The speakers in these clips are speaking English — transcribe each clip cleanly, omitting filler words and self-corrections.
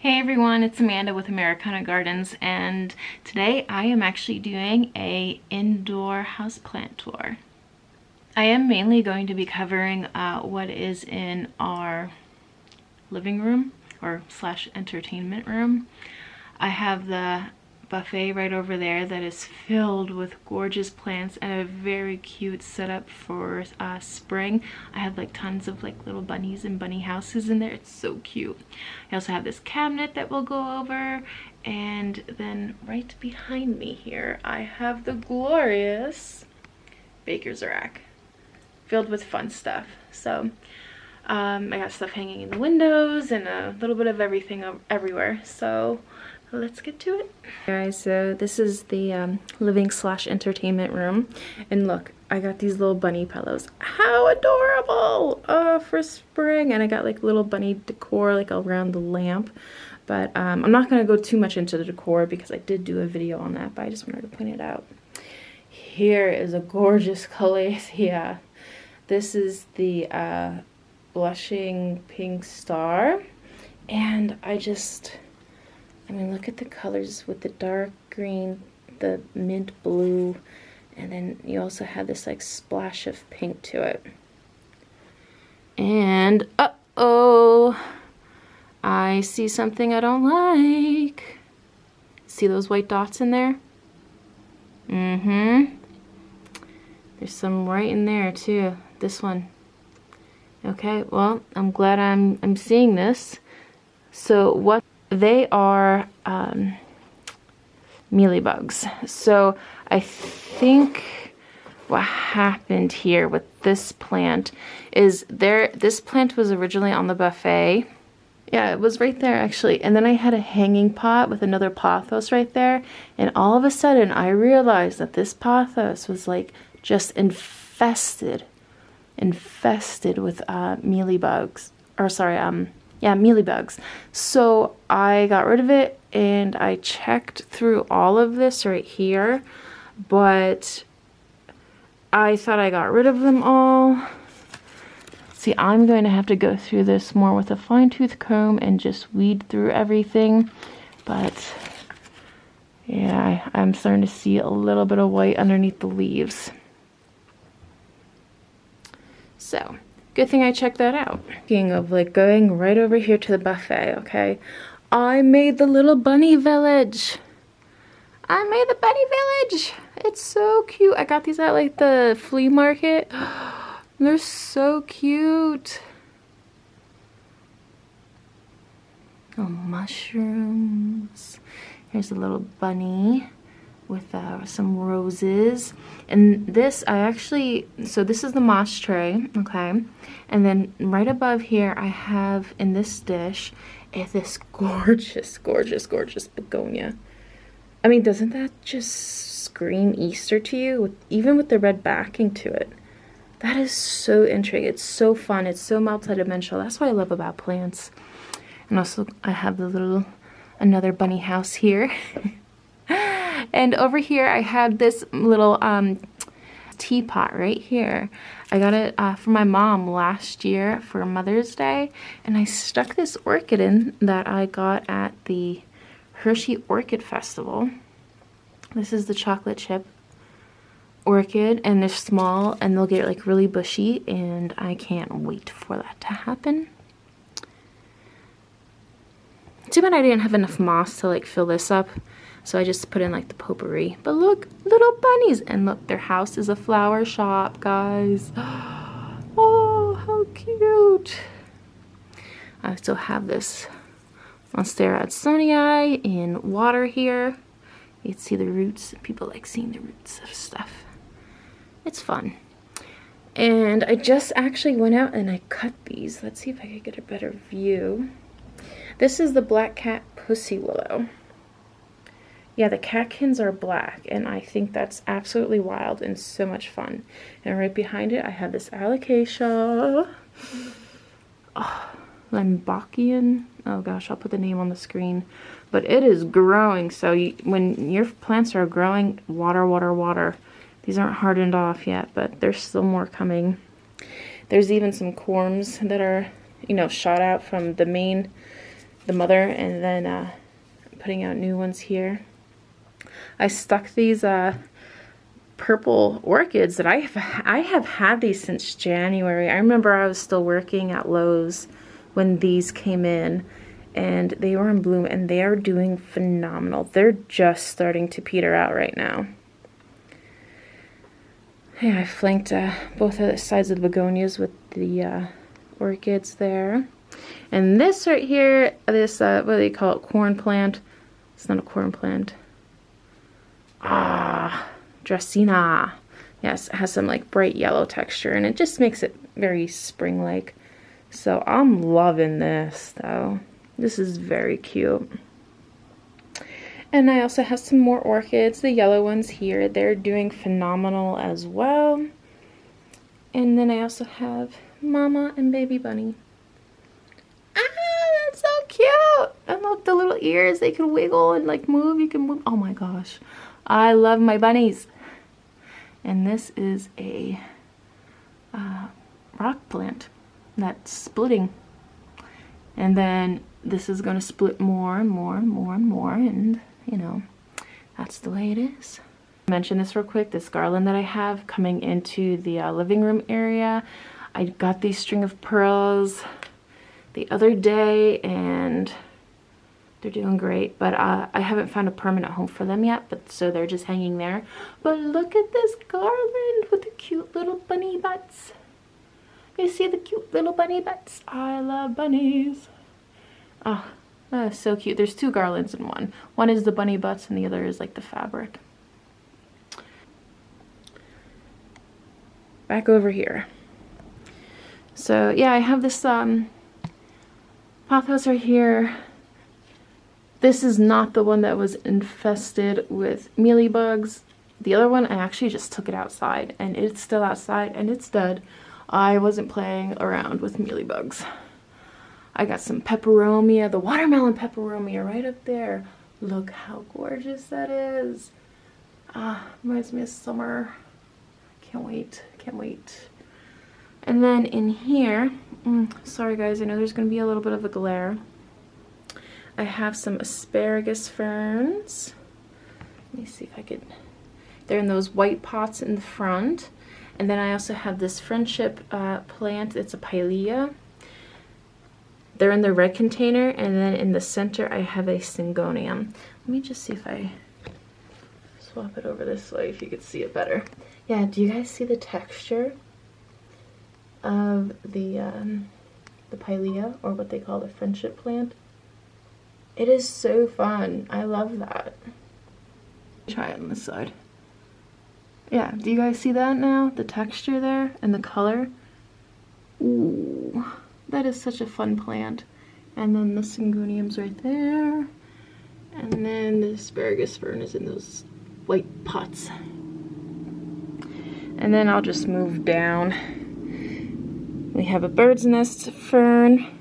Hey everyone, it's Amanda with Americana Gardens, and today I am actually doing a indoor houseplant tour. I am mainly going to be covering what is in our living room or slash entertainment room. I have the buffet right over there that is filled with gorgeous plants and a very cute setup for spring. I have like tons of like little bunnies and bunny houses in there. It's so cute. I also have this cabinet that we'll go over, and then right behind me here I have the glorious baker's rack filled with fun stuff. So I got stuff hanging in the windows and a little bit of everything everywhere. So let's get to it. Guys, so this is the living slash entertainment room, and look, I got these little bunny pillows. How adorable! For spring. And I got like little bunny decor like around the lamp, but I'm not going to go too much into the decor because I did do a video on that, but I just wanted to point it out. Here is a gorgeous calathea. This is the blushing pink star, and I mean, look at the colors with the dark green, the mint blue, and then you also have this like splash of pink to it. And uh-oh, I see something I don't like. See those white dots in there? Mm-hmm. There's some right in there too. This one. Okay, well, I'm glad I'm seeing this. So what they are mealybugs. So I think what happened here with this plant is this plant was originally on the buffet. Yeah, it was right there actually. And then I had a hanging pot with another pothos right there. And all of a sudden I realized that this pothos was like just infested with mealybugs. Or sorry, yeah, mealybugs. So I got rid of it and I checked through all of this right here, but I thought I got rid of them all. See, I'm going to have to go through this more with a fine-tooth comb and just weed through everything. But yeah, I'm starting to see a little bit of white underneath the leaves. So good thing I checked that out. Speaking of like going right over here to the buffet, okay? I made the little bunny village. I made the bunny village. It's so cute. I got these at like the flea market. They're so cute. Oh, mushrooms. Here's a little bunny with some roses. And this, so this is the moss tray, okay? And then right above here, I have in this dish this gorgeous, gorgeous, gorgeous begonia. I mean, doesn't that just scream Easter to you? Even with the red backing to it. That is so intriguing. It's so fun. It's so multidimensional. That's what I love about plants. And also, I have another bunny house here. And over here, I have this little teapot right here. I got it for my mom last year for Mother's Day, and I stuck this orchid in that I got at the Hershey Orchid Festival. This is the chocolate chip orchid, and they're small, and they'll get like really bushy, and I can't wait for that to happen. Too bad I didn't have enough moss to like fill this up. So I just put in like the potpourri. But look, little bunnies. And look, their house is a flower shop, guys. Oh, how cute. I still have this Monstera Adsonii in water here. You can see the roots. People like seeing the roots of stuff. It's fun. And I just actually went out and I cut these. Let's see if I can get a better view. This is the black cat pussy willow. Yeah, the catkins are black, and I think that's absolutely wild and so much fun. And right behind it, I have this alocasia. Oh, Lambachian. Oh gosh, I'll put the name on the screen. But it is growing, so when your plants are growing, water, water, water. These aren't hardened off yet, but there's still more coming. There's even some corms that are, you know, shot out from the main the mother, and then putting out new ones here. I stuck these purple orchids that I have had these since January. I remember I was still working at Lowe's when these came in, and they were in bloom, and they are doing phenomenal. They're just starting to peter out right now. Yeah, I flanked both of the sides of the begonias with the orchids there. And this right here, this, what do they call it, corn plant? It's not a corn plant. Dracaena. Yes, it has some like bright yellow texture, and it just makes it very spring-like. So I'm loving this though. This is very cute. And I also have some more orchids, the yellow ones here. They're doing phenomenal as well. And then I also have Mama and Baby Bunny. That's so cute! And look, the little ears, they can wiggle and like move. You can move. Oh my gosh. I love my bunnies. And this is a rock plant that's splitting. And then this is going to split more and more and more and more, and you know, that's the way it is. I'll mention this real quick, this garland that I have coming into the living room area. I got these string of pearls the other day, and they're doing great, but I haven't found a permanent home for them yet, but so they're just hanging there. But look at this garland with the cute little bunny butts. You see the cute little bunny butts? I love bunnies. Oh, that is so cute. There's two garlands in one. One is the bunny butts and the other is like the fabric. Back over here. So yeah, I have this pothos right here. This is not the one that was infested with mealybugs. The other one, I actually just took it outside, and it's still outside and it's dead. I wasn't playing around with mealybugs. I got some peperomia, the watermelon peperomia right up there. Look how gorgeous that is. Reminds me of summer. Can't wait, can't wait. And then in here, sorry guys, I know there's gonna be a little bit of a glare. I have some asparagus ferns. Let me see if I could, they're in those white pots in the front. And then I also have this friendship plant, it's a pilea. They're in the red container, and then in the center I have a syngonium. Let me just see if I swap it over this way if you could see it better. Yeah, do you guys see the texture of the pilea, or what they call the friendship plant? It is so fun. I love that. Try it on this side. Yeah, do you guys see that now? The texture there and the color? Ooh, that is such a fun plant. And then the syngonium's right there. And then the asparagus fern is in those white pots. And then I'll just move down. We have a bird's nest fern.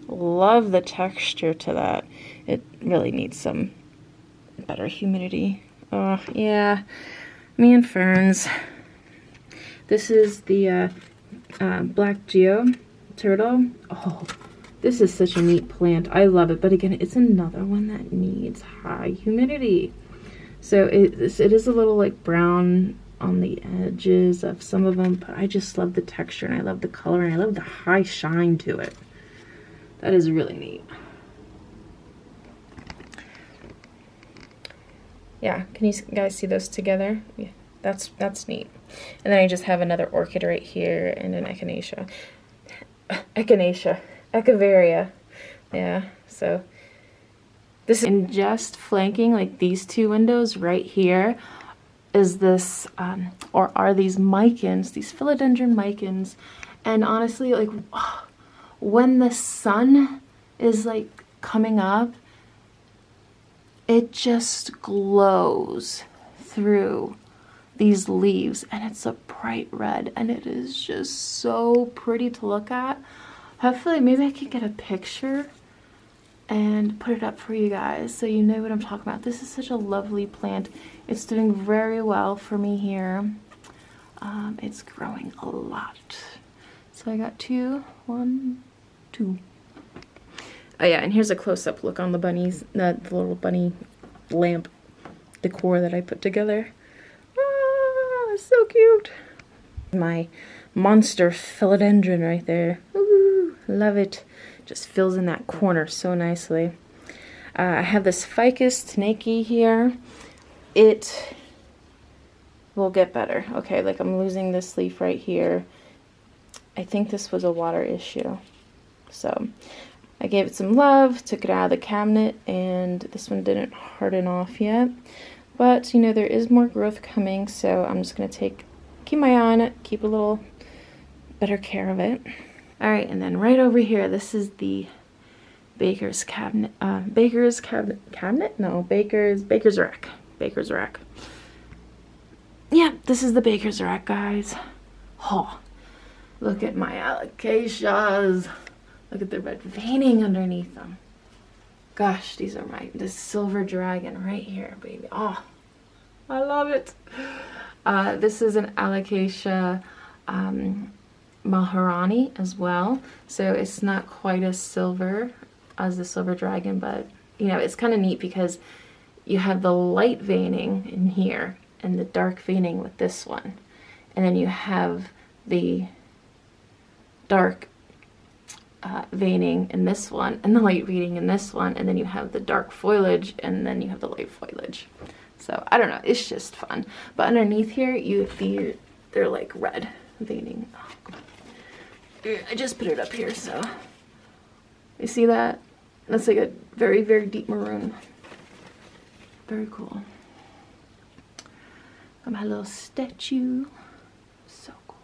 Love the texture to that. It really needs some better humidity. Oh, yeah. Me and ferns. This is the black geo turtle. Oh, this is such a neat plant. I love it, but again, it's another one that needs high humidity. So it is a little like brown on the edges of some of them, but I just love the texture, and I love the color, and I love the high shine to it. That is really neat. Yeah, can you guys see those together? Yeah, that's neat. And then I just have another orchid right here, and an echeveria. Yeah, so this, and just flanking like these two windows right here is this, or are these micans, these philodendron micans. And honestly, like when the sun is like coming up, it just glows through these leaves, and it's a bright red, and it is just so pretty to look at. Hopefully maybe I can get a picture and put it up for you guys so you know what I'm talking about. This is such a lovely plant. It's doing very well for me here. It's growing a lot. So I got two. Oh yeah, and here's a close-up look on the bunnies, the little bunny lamp decor that I put together. Ah, so cute. My monster philodendron right there. Ooh, love it. Just fills in that corner so nicely. I have this ficus tenake here. It will get better. Okay, like I'm losing this leaf right here. I think this was a water issue. So I gave it some love, took it out of the cabinet, and this one didn't harden off yet. But, you know, there is more growth coming, so I'm just going to keep my eye on it, keep a little better care of it. Alright, and then right over here, this is the baker's cabinet, baker's rack. Baker's rack. Yeah, this is the baker's rack, guys. Oh, look at my alocasias. Look at the red veining underneath them. Gosh, these are this silver dragon right here, baby. Oh, I love it. This is an alocasia Maharani as well. So it's not quite as silver as the silver dragon, but you know, it's kind of neat because you have the light veining in here and the dark veining with this one. And then you have the dark veining in this one and the light veining in this one, and then you have the dark foliage and then you have the light foliage. So I don't know, it's just fun. But underneath here they're like red veining. Oh, come on. I just put it up here, so you see that? That's like a very, very deep maroon. Very cool. Got my little statue. So cool.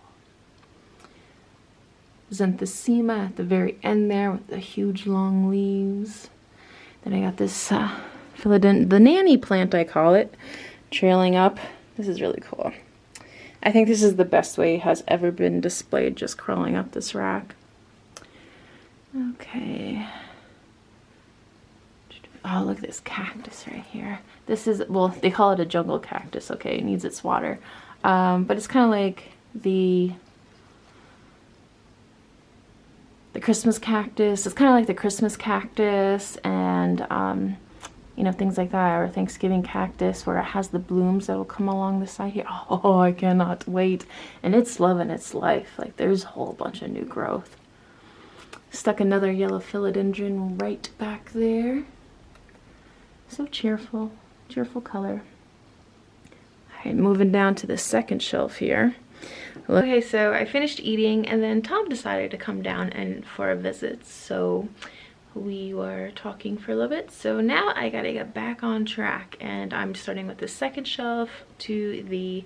Xanthosema at the very end there with the huge long leaves. Then I got this philodendron, the nanny plant I call it, trailing up. This is really cool. I think this is the best way it has ever been displayed, just crawling up this rack. Okay. Oh, look at this cactus right here. This is, well, they call it a jungle cactus, okay? It needs its water. But it's kind of like the Christmas cactus. It's kind of like the Christmas cactus and, you know, things like that, or Thanksgiving cactus, where it has the blooms that will come along the side here. Oh, I cannot wait. And it's loving its life. Like, there's a whole bunch of new growth. Stuck another yellow philodendron right back there. So cheerful, cheerful color. All right, moving down to the second shelf here. Okay, so I finished eating, and then Tom decided to come down and for a visit. So we were talking for a little bit. So now I gotta get back on track, and I'm starting with the second shelf to the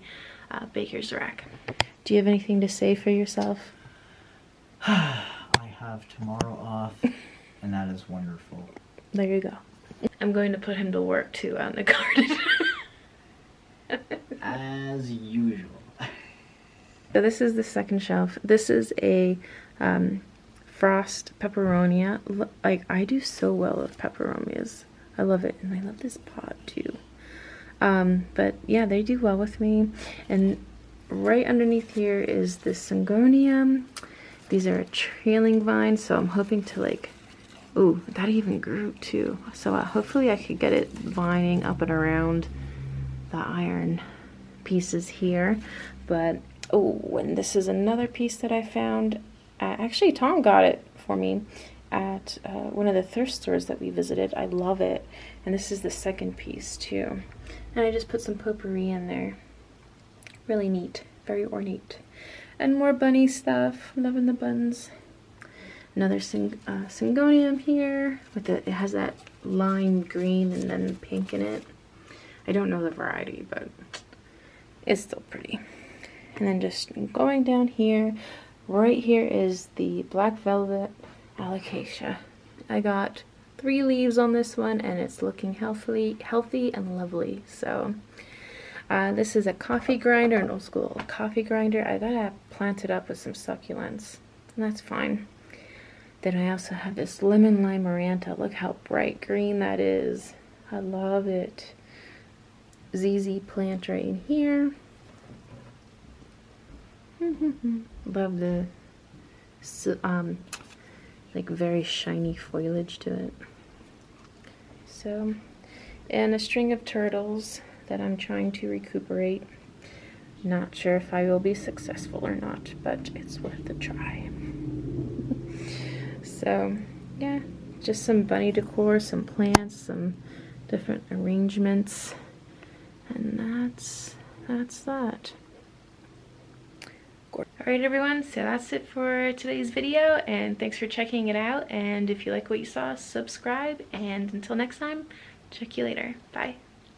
baker's rack. Do you have anything to say for yourself? I have tomorrow off, and that is wonderful. There you go. I'm going to put him to work too on the garden. As usual. So this is the second shelf. This is a frost peperonia. Like, I do so well with peperonias. I love it, and I love this pot too. But yeah, they do well with me. And right underneath here is the syngonium. These are a trailing vine, so I'm hoping to like, ooh, that even grew too. So hopefully I could get it vining up and around the iron pieces here. But oh, and this is another piece that I found. Actually, Tom got it for me at one of the thrift stores that we visited. I love it. And this is the second piece too. And I just put some potpourri in there. Really neat, very ornate. And more bunny stuff. Loving the buns. Another syngonium here with it has that lime green and then pink in it. I don't know the variety, but it's still pretty. And then just going down here, right here is the black velvet alocasia. I got 3 leaves on this one, and it's looking healthy and lovely. So this is a coffee grinder, an old school coffee grinder. I gotta plant it up with some succulents, and that's fine. Then I also have this lemon lime maranta. Look how bright green that is. I love it. ZZ plant right in here. Love the like very shiny foliage to it. So, and a string of turtles that I'm trying to recuperate. Not sure if I will be successful or not, but it's worth a try. So, yeah, just some bunny decor, some plants, some different arrangements, and that's that. Alright everyone, so that's it for today's video, and thanks for checking it out. And if you like what you saw, subscribe, and until next time, check you later. Bye.